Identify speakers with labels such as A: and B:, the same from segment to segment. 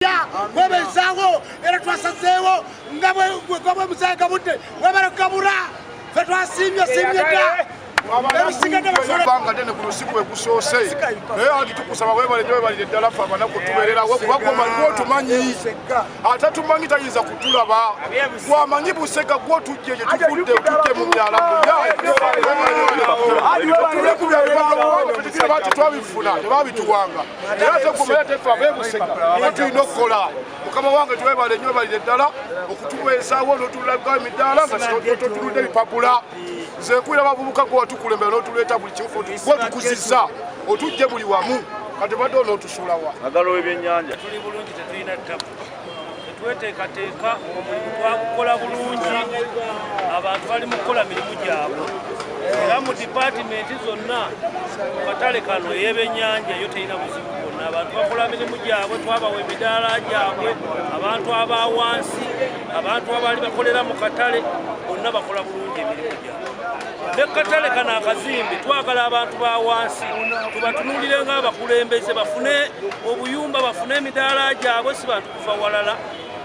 A: Ya, wewe zango, era twasazewo, ngabwe ngabwe musaga budde, webara kabura, fetwa simya da.
B: Banga dene ku lusiku ekusose. Ati tukusaba webale nyo webale ddala fa bana kutuberera we kubagoma ngo tumanyi. Ata tumanyi tayiza kutulaba. Kwamanyi buseka gwo tujje je tukudde tujje mu byala mu byaye. Bati twabifuna tebabituwanga. Era tegumera tefa bebuseka. Ati inokola. Mukama wange twebale nyo webale ddala okutubwesawo n'otulaga emidala nga tutuludde bipapula. Zekwira bavubuka ko tukulembera n'otuleta buli kifu gwo tukuzizza otujje buli wamu kati badde n'otusulawa
C: agalo ebyennyanja
D: tuli bulungi tetulina ttabu tetweteekateeka omulimu twagukola bulungi abantu bali mu kukola mirimu gyabwe era mu dipatimenti zonna mu katale kano ey'ebyennyanja yo terina buzibu bwonna abantu bakola mirimu gyabwe twabawa emidaala gyabwe abantu abawansi abantu abali bakolera mu katale bonna bakola bulungi emirimu gyabwe Nekatale kana akazimbi twagala abantu ba wansi tubatunulire nga abakulembeze bafune obuyumba bafune emidaala gyabwe si bantu kuva walala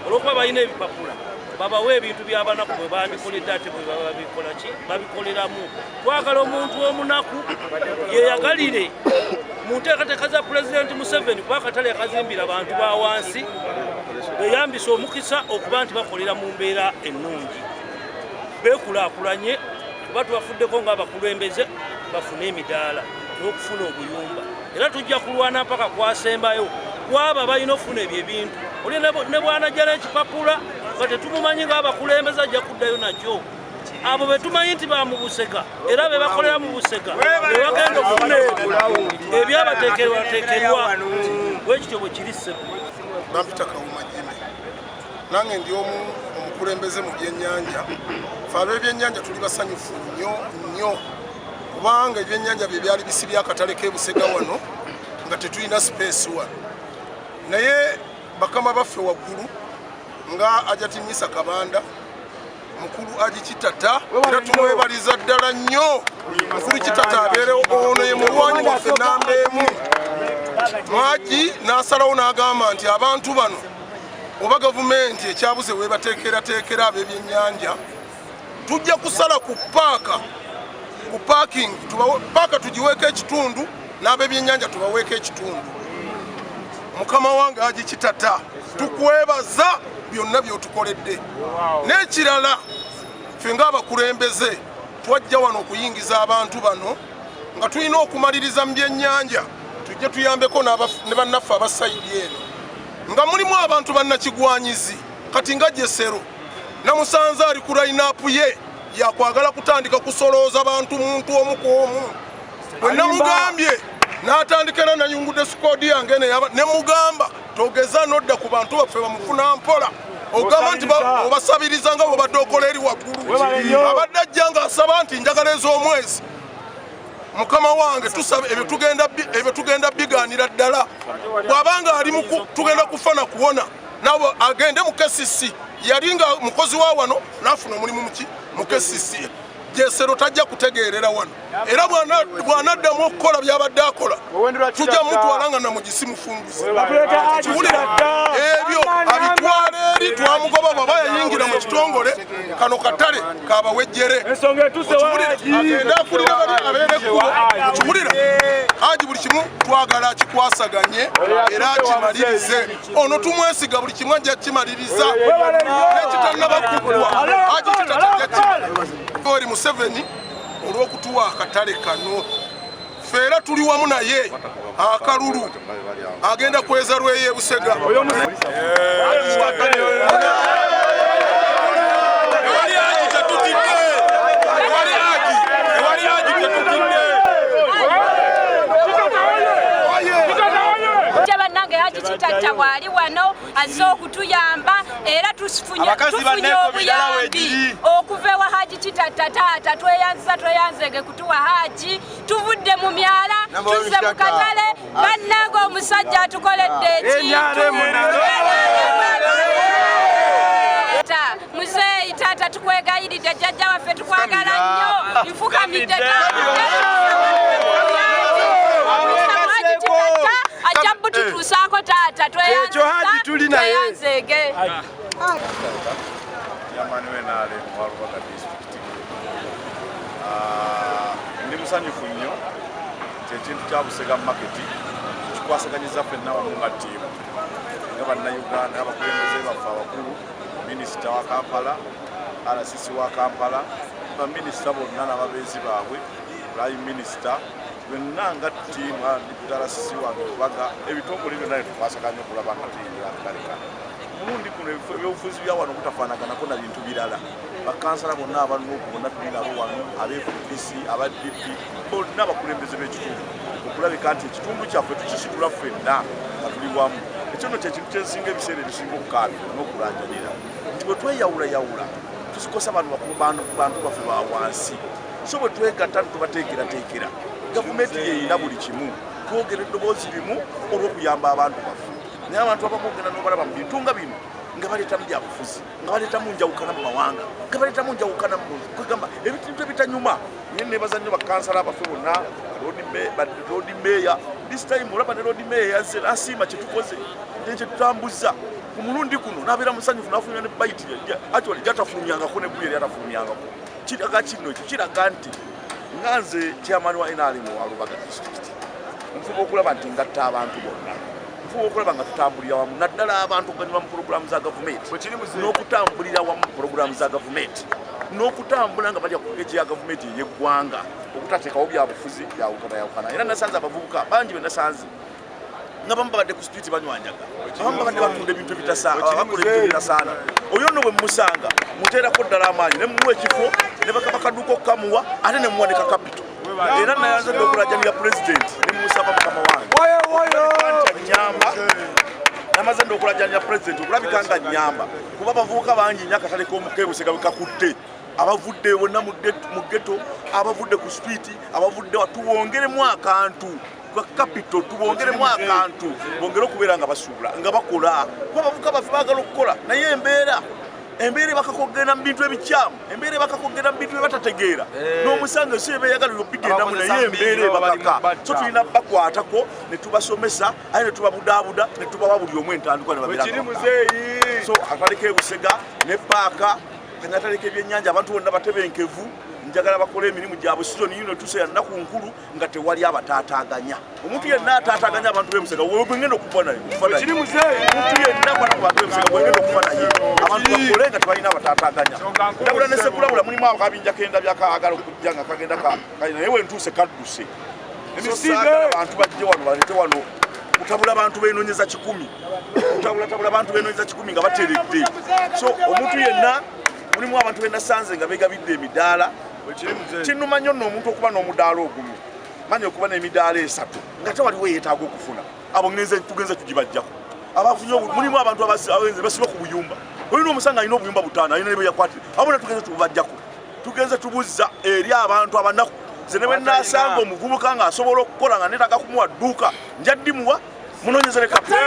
D: olwokuba balina ebipapula babawe ebintu by'abanaku bwe bandikoledde ate bwe babikola ki babikoleramu twagala omuntu omunaku yeyagalire mu nteekateeka za Pulezidenti Museveni kuba akatale akazimbira abantu ba wansi beyambisa omukisa okuba nti bakolera mu mbeera ennungi beekulaakulanye batu bafuddeko nga abakulembeze bafune emidaala n'okufuna obuyumba era tujja kulwana mpaka kwasembayo kwaba balina okufuna ebyo ebintu oli ne bwanajja n'ekipapula nga tetumumanyi ng'abakulembeze ajja kuddayo nakyo abo be tumanyi nti bamubuseka era be bakolera mu buseka be bagenda okufuna ebyabateekerwateekerwa bwekityo bwe kiri ssebo
B: nampita Kawuma Jimmy nange ndi omukulembeze mu byennyanja ab'ebyennyanja tuli basanyufu nnyo kubanga ebyennyanja bye byali bisibya akatale k'ebusega wano nga tetulina space wano naye bakama baffe waggulu nga Ajatimisa Kabanda mukulu Agikitata era tumwebaliza ddala nnyo mukulu Kitata abeere ono ye mulwanyi waffe namba emu Mwagi n'asalawo n'agamba nti abantu bano oba gavumenti ekyabuze webateekerateekera ab'ebyennyanja tujja kusala ku parking paaka tugiweeko ekitundu n'ab'ebyennyanja tubaweeko ekitundu mukama wange Agikitata tukwebaza byonna by'otukoledde n'ekirala ffe ng'abakulembeze twajja wano okuyingiza abantu bano nga tulina okumaliriza mu byennyanja tujje tuyambeko ne bannaffe abasayidi eno nga mulimu abantu bannakigwanyizi kati nga Jesero namusanze ali ku line-up ye yakwagala kutandika kusolooza abantu muntu omu ku omu bwe namugambye n'atandikira nanyungudde sikoodi yange ne mugamba togeza nodda ku bantu baffe bamufuna mpola ogamba nti obasabiriza nga bw'obadde okola eri waggulu abadde ajja ng'asaba nti njagala ez'omwezi mukama wange tusaba ebyo tugenda bigaanira ddala bw'abanga ali tugenda kufana kuwona nabo agende mu KCC yali nga mukozi wa wano n'afuna omulimu mu KCC Jesero tajja kutegeerera wano era bw'anaddamu okukola by'abadde akola tujja mutwala nga namugisi mufunguzi ebyo abitwala eri twamugoba bw'aba yayingira mu kitongole kano katale kabawejjere agenda akulira bali abeere ekkubo okiwulira Haji buli kimu twagala akikwasaganye era akimalirize ono tumwesiga buli kimu ajja kimaliriza n'ekitannabakuggwa Haji Kitata Museveni olw'okutuwa akatale kano feera tuli wamu naye akalulu agenda kweza lweye Busega
E: Agikitata wali wano azze okutuyamba era tufunye obuyambi okuva ewa Agikitata taata tweyanzege kutuwa Haji tuvudde mu myala tuzze mu katale bannange omusajja atukoledde ekintu muzeeyi taata tukwegayiridde jjajja waffe tukwagala nnyo nfukamidde Agikitata ajja bututuusaako taata taata tweyanzege.
C: Yamani wenale Walubaga district. Ndi musanyufu nnyo ekintu kya Busega market kikwasaganyiza ffenna wamu nga ttiimu nga bannayuganda abakulembeze baffe abakulu, minisita wa Kampala, RCC wa Kampala, baminisita bonna n'ababeezi baabwe, prime minister, bonna nga ttiimu RCC wange Lubaga, ebitongole byonna byetukwasaganya okulaba nga tuyingira akaleka. Mulundi kuno ebyobufuzi bya wano butafaanaganako na bintu birala. Bakansala bonna abalina okubona tuli nabo wano, abeFDC, aba DP, bonna abakulembeze b'ekitundu okulabika nti ekitundu kyaffe tukisitula ffenna nga tuli wamu. Ekyo nno kyekintu kyensinga ebiseera ebisinga okukaabira n'okulanjanira nti bwe tweyawulayawula tusikosa bantu baffe ba wansi, so bwe twegatta tubateekerateekera gavumenti yeeyina buli kimu, twogera eddoboozi limu olw'okuyamba abantu baffe. Naye abantu abamu ogenda n'obalaba mu bintu nga bino nga baleetamu byabufuzi, nga baleetamu njawukana mu mawanga, nga baleetamu njawukana kwegamba ebintu ebitanyuma. Naye neebaza nnyo bakansala abaffe bonna, road meya, this time olaba ne road meya yazze n'asiima kye tukoze kye tutambuza ku mulundi guno n'abeera musanyufu n'afunira ne bayiti actually gyatafulumyangako ne buli yali atafulumyangako. Kiraga kino ekyo kiraga nti nga nze chairman wa NRM wa Lubaga district nfuba okulaba nti ngatta abantu bonna, okulaba nga tutambulira wamu naddala abantu okuganyuma mu programu za gavumenti n'okutambulira wamu mu programu za gavumenti n'okutambula nga bali ku eje ya gavumenti y'eggwanga okutateekawo byabufuzi byawukana. Era nasanze abavubuka bangi be nasanze nga bamu babadde ku street banywanyaga, abamu babadde batunda ebintu ebitasaana. Oyo nno bwe mumusanga muteerako ddala amaanyi ne mumuwa ekifo ne bakakaduka okukamuwa ate ne mumuwa ne kakapito. Era nayanzadde okulajanira pulezidenti ne mumusaba mukama wange nyamba namazande okulajanira pulezidenti okulabika nga nyamba kuba abavubuka bangi nnyo akatale k'Obusega bwe kakutte, abavudde bonna mu ghetto, abavudde ku street, abavudde tuwongeremu akantu kapito, tubongeremu akantu bongere okubeera nga basuubula nga bakola kuba abavubuka baffe baagala okukola naye embeera bakakogenda mu bintu ebikyamu, embeera bakakogenda mu bintu ebatategeera n'omusanga si ebeeyagalira obigendamu naye embeera ebabaka. So tulina bakwatako ne tubasomesa aye ne tubabudaabuda ne tubawa buli omu entandikwa ne babeera so ataleka Busega ne paaka kanyataleka ebyennyanja abantu bonna batebenkevu njagala bakola emirimu gyabwe sizoni yino tuseera nnaku nkulu nga tewali abataataaganya. Omuntu yenna ataataaganya abantu b'Ebusega wegenda okufa naye omuntu yenna abantu b'Ebusega wegenda okufa naye abantu bakole nga tebalina abataataaganya. Ndabula ne Sekulabula mulimu akabinja kenda byakaagala okujja nga kagenda naye wentuuse kadduse abantu bajje wano balete wano kutabula abantu beenoonyeza 100 kutabula abantu beenoonyeza 10 nga bateredde. So omuntu yenna mulimu abantu benasanze nga begabidde emidaala kinuma nnyo nno omuntu okuba n'omudaala ogumu manyi okuba n'emidaala 3 nga tewaliwo yeetaaga okufuna abo tugenze tugibajjako. Mulimu abantu basiba ku buyumba, olina omusanga alina obuyumba 5 alina ne beyakwatira abo na tugenze tubajjako, tugenze tubuzza eri abantu abanaku. Nze ne bwe nasanga omuvubuka ng'asobola okukola nga neetaaga kumuwa dduuka njaddimuwa munoonyeze ne kapita.